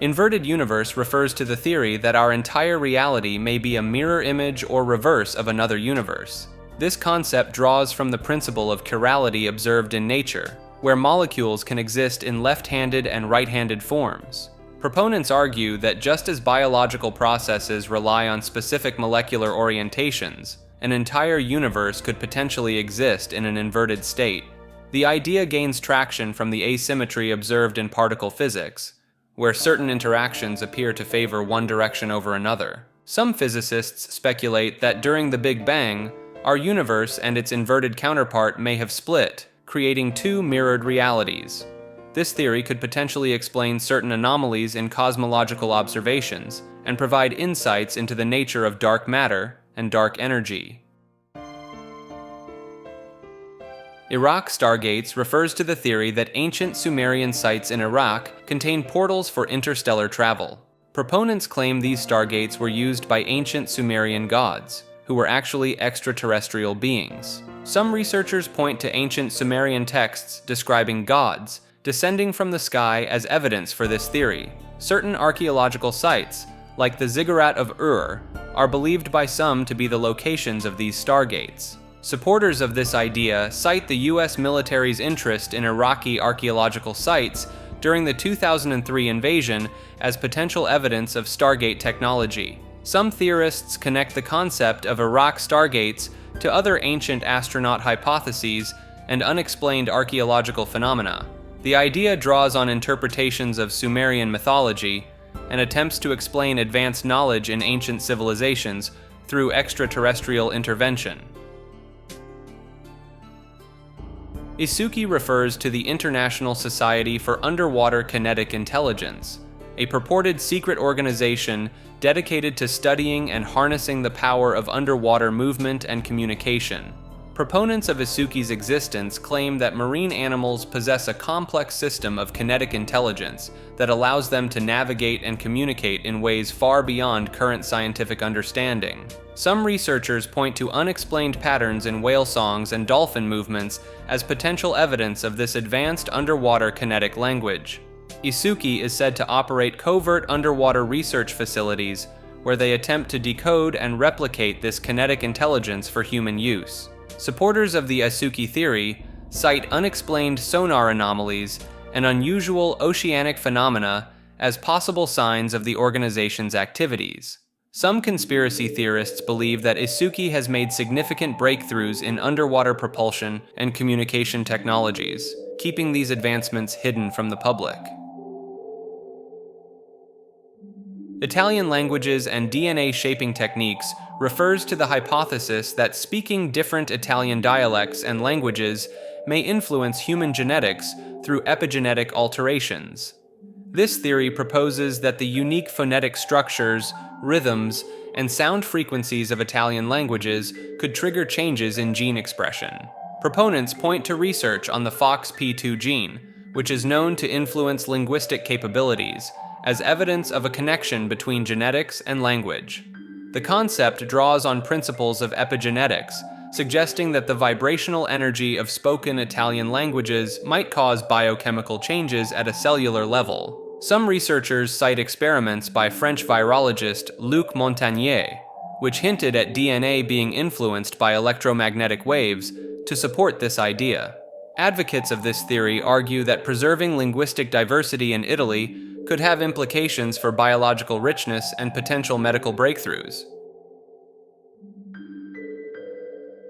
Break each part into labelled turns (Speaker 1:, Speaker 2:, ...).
Speaker 1: Inverted universe refers to the theory that our entire reality may be a mirror image or reverse of another universe. This concept draws from the principle of chirality observed in nature, where molecules can exist in left-handed and right-handed forms. Proponents argue that just as biological processes rely on specific molecular orientations, an entire universe could potentially exist in an inverted state. The idea gains traction from the asymmetry observed in particle physics, where certain interactions appear to favor one direction over another. Some physicists speculate that during the Big Bang, our universe and its inverted counterpart may have split, creating two mirrored realities. This theory could potentially explain certain anomalies in cosmological observations and provide insights into the nature of dark matter and dark energy. Iraq stargates refers to the theory that ancient Sumerian sites in Iraq contain portals for interstellar travel. Proponents claim these stargates were used by ancient Sumerian gods, who were actually extraterrestrial beings. Some researchers point to ancient Sumerian texts describing gods descending from the sky as evidence for this theory. Certain archaeological sites, like the Ziggurat of Ur, are believed by some to be the locations of these stargates. Supporters of this idea cite the US military's interest in Iraqi archaeological sites during the 2003 invasion as potential evidence of Stargate technology. Some theorists connect the concept of Iraq stargates to other ancient astronaut hypotheses and unexplained archaeological phenomena. The idea draws on interpretations of Sumerian mythology and attempts to explain advanced knowledge in ancient civilizations through extraterrestrial intervention. ISUKI refers to the International Society for Underwater Kinetic Intelligence, a purported secret organization dedicated to studying and harnessing the power of underwater movement and communication. Proponents of ISUKI's existence claim that marine animals possess a complex system of kinetic intelligence that allows them to navigate and communicate in ways far beyond current scientific understanding. Some researchers point to unexplained patterns in whale songs and dolphin movements as potential evidence of this advanced underwater kinetic language. ISUKI is said to operate covert underwater research facilities where they attempt to decode and replicate this kinetic intelligence for human use. Supporters of the ISUKI theory cite unexplained sonar anomalies and unusual oceanic phenomena as possible signs of the organization's activities. Some conspiracy theorists believe that ISUKI has made significant breakthroughs in underwater propulsion and communication technologies, keeping these advancements hidden from the public. Italian languages and DNA shaping techniques refers to the hypothesis that speaking different Italian dialects and languages may influence human genetics through epigenetic alterations. This theory proposes that the unique phonetic structures, rhythms, and sound frequencies of Italian languages could trigger changes in gene expression. Proponents point to research on the FOXP2 gene, which is known to influence linguistic capabilities, as evidence of a connection between genetics and language. The concept draws on principles of epigenetics, suggesting that the vibrational energy of spoken Italian languages might cause biochemical changes at a cellular level. Some researchers cite experiments by French virologist Luc Montagnier, which hinted at DNA being influenced by electromagnetic waves, to support this idea. Advocates of this theory argue that preserving linguistic diversity in Italy could have implications for biological richness and potential medical breakthroughs.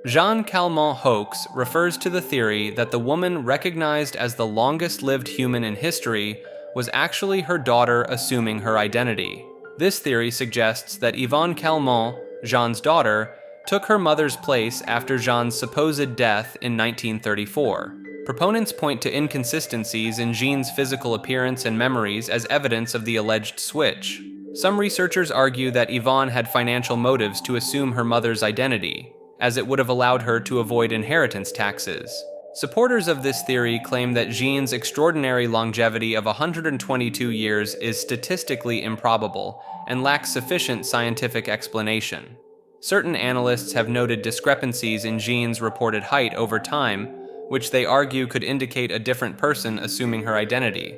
Speaker 1: Jeanne Calment hoax refers to the theory that the woman recognized as the longest-lived human in history was actually her daughter assuming her identity. This theory suggests that Yvonne Calment, Jeanne's daughter, took her mother's place after Jeanne's supposed death in 1934. Proponents point to inconsistencies in Jeanne's physical appearance and memories as evidence of the alleged switch. Some researchers argue that Yvonne had financial motives to assume her mother's identity, as it would have allowed her to avoid inheritance taxes. Supporters of this theory claim that Jeanne's extraordinary longevity of 122 years is statistically improbable and lacks sufficient scientific explanation. Certain analysts have noted discrepancies in Jeanne's reported height over time, which they argue could indicate a different person assuming her identity.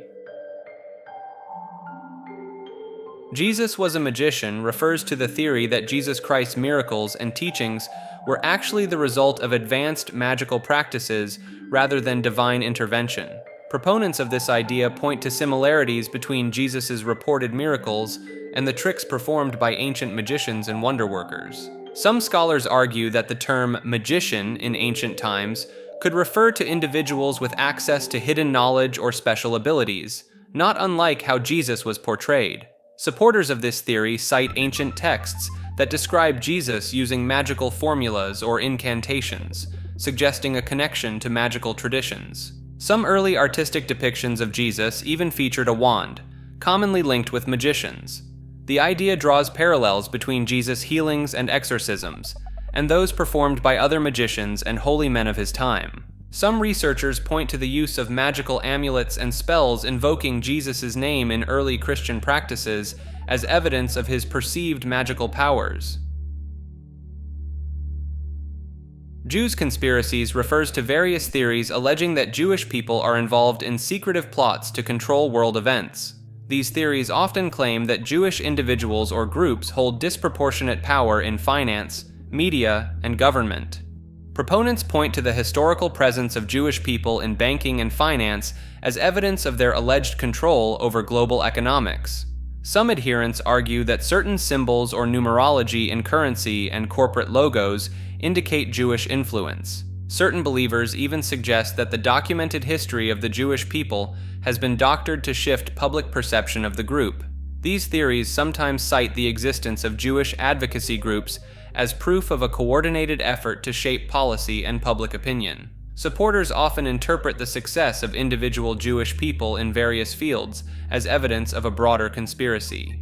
Speaker 1: Jesus was a magician refers to the theory that Jesus Christ's miracles and teachings were actually the result of advanced magical practices rather than divine intervention. Proponents of this idea point to similarities between Jesus' reported miracles and the tricks performed by ancient magicians and wonder-workers. Some scholars argue that the term magician in ancient times could refer to individuals with access to hidden knowledge or special abilities, not unlike how Jesus was portrayed. Supporters of this theory cite ancient texts that describe Jesus using magical formulas or incantations, suggesting a connection to magical traditions. Some early artistic depictions of Jesus even featured a wand, commonly linked with magicians. The idea draws parallels between Jesus' healings and exorcisms, and those performed by other magicians and holy men of his time. Some researchers point to the use of magical amulets and spells invoking Jesus' name in early Christian practices as evidence of his perceived magical powers. Jews' conspiracies refers to various theories alleging that Jewish people are involved in secretive plots to control world events. These theories often claim that Jewish individuals or groups hold disproportionate power in finance, media, and government. Proponents point to the historical presence of Jewish people in banking and finance as evidence of their alleged control over global economics. Some adherents argue that certain symbols or numerology in currency and corporate logos indicate Jewish influence. Certain believers even suggest that the documented history of the Jewish people has been doctored to shift public perception of the group. These theories sometimes cite the existence of Jewish advocacy groups as proof of a coordinated effort to shape policy and public opinion. Supporters often interpret the success of individual Jewish people in various fields as evidence of a broader conspiracy.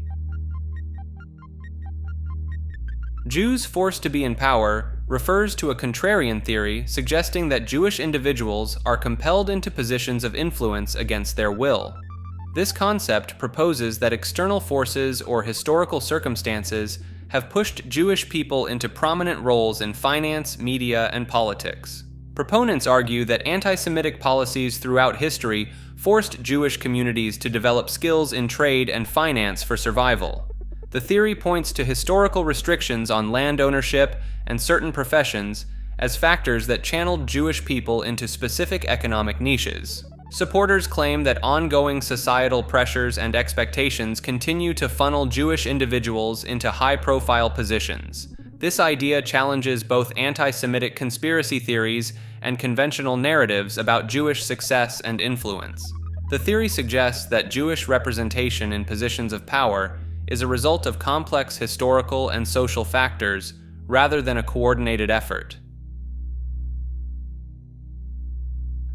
Speaker 1: Jews forced to be in power refers to a contrarian theory suggesting that Jewish individuals are compelled into positions of influence against their will. This concept proposes that external forces or historical circumstances have pushed Jewish people into prominent roles in finance, media, and politics. Proponents argue that anti-Semitic policies throughout history forced Jewish communities to develop skills in trade and finance for survival. The theory points to historical restrictions on land ownership and certain professions as factors that channeled Jewish people into specific economic niches. Supporters claim that ongoing societal pressures and expectations continue to funnel Jewish individuals into high-profile positions. This idea challenges both anti-Semitic conspiracy theories and conventional narratives about Jewish success and influence. The theory suggests that Jewish representation in positions of power is a result of complex historical and social factors rather than a coordinated effort.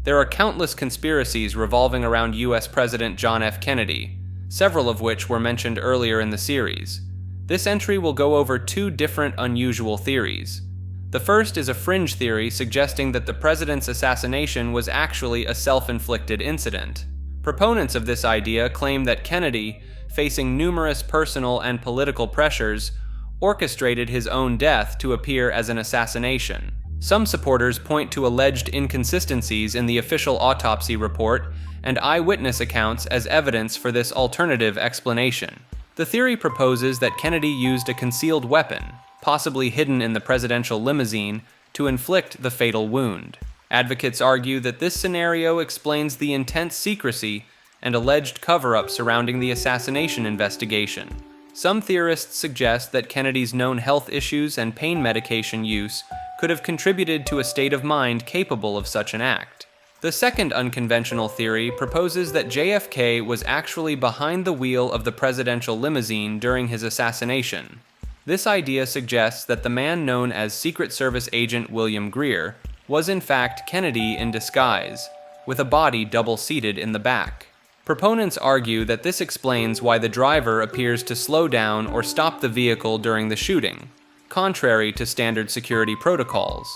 Speaker 1: There are countless conspiracies revolving around US President John F. Kennedy, several of which were mentioned earlier in the series. This entry will go over two different unusual theories. The first is a fringe theory suggesting that the president's assassination was actually a self-inflicted incident. Proponents of this idea claim that Kennedy, facing numerous personal and political pressures, orchestrated his own death to appear as an assassination. Some supporters point to alleged inconsistencies in the official autopsy report and eyewitness accounts as evidence for this alternative explanation. The theory proposes that Kennedy used a concealed weapon, possibly hidden in the presidential limousine, to inflict the fatal wound. Advocates argue that this scenario explains the intense secrecy and alleged cover-up surrounding the assassination investigation. Some theorists suggest that Kennedy's known health issues and pain medication use could have contributed to a state of mind capable of such an act. The second unconventional theory proposes that JFK was actually behind the wheel of the presidential limousine during his assassination. This idea suggests that the man known as Secret Service agent William Greer was in fact Kennedy in disguise, with a body double-seated in the back. Proponents argue that this explains why the driver appears to slow down or stop the vehicle during the shooting, contrary to standard security protocols.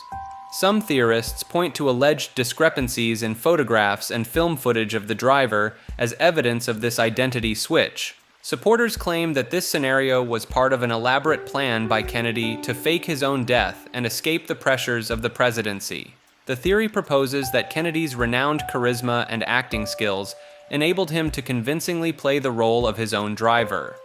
Speaker 1: Some theorists point to alleged discrepancies in photographs and film footage of the driver as evidence of this identity switch. Supporters claim that this scenario was part of an elaborate plan by Kennedy to fake his own death and escape the pressures of the presidency. The theory proposes that Kennedy's renowned charisma and acting skills enabled him to convincingly play the role of his own driver.